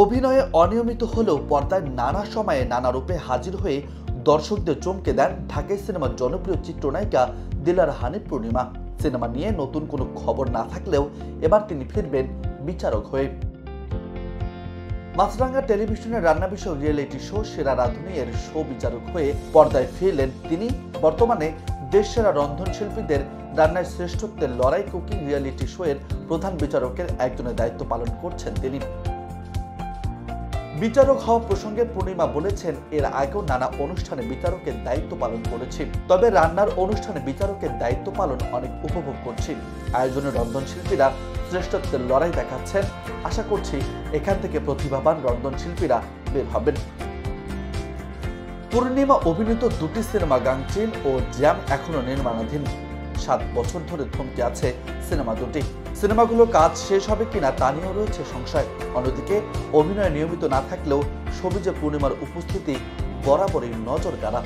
অভিনয়ে অনিয়মিত হলেও পর্দায় নানা সময়ে নানা রূপে হাজির হয়ে দর্শকদের চমকে দেন ঢাকাই সিনেমার জনপ্রিয় চিত্রনায়িকা দিলারা হানিফ পূর্ণিমা। সিনেমা নিয়ে নতুন কোনো খবর না থাকলেও এবার তিনি ফিরবেন বিচারক হয়ে। মাছরাঙা টেলিভিশনের রান্না বিষয়ক রিয়েলিটি শো সেরা রাঁধুনি এর শো বিচারক হয়ে পর্দায় ফিরলেন তিনি। বর্তমানে দেশসেরা রন্ধনশিল্পীদের রান্নার শ্রেষ্ঠত্বের লড়াই কুকিং রিয়েলিটি শো এর প্রধান বিচারকের একজনের দায়িত্ব পালন করছেন তিনি। বিচারক হওয়া প্রসঙ্গে পূর্ণিমা বলেছেন, এর আগেও নানা অনুষ্ঠানে বিচারকের দায়িত্ব পালন করেছি, তবে রান্নার অনুষ্ঠানে বিচারকের দায়িত্ব পালন অনেক উপভোগ করছি। আয়োজনে রন্ধনশিল্পীরা শ্রেষ্ঠত্বের লড়াই দেখাচ্ছেন। আশা করছি এখান থেকে প্রতিভাবান রন্ধনশিল্পীরা বের হবেন। পূর্ণিমা অভিনীত দুটি সিনেমা গাংচিল ও জ্যাম এখনো নির্মাণাধীন। 7 বছর ধরে থমকে আছে সিনেমা দুটি। সিনেমাগুলোর কাজ শেষ হবে কিনা তা নিয়েও রয়েছে সংশয়। অন্যদিকে অভিনয়ে নিয়মিত না থাকলেও ছবিতে পূর্ণিমার উপস্থিতি বরাবরই নজর কাড়া।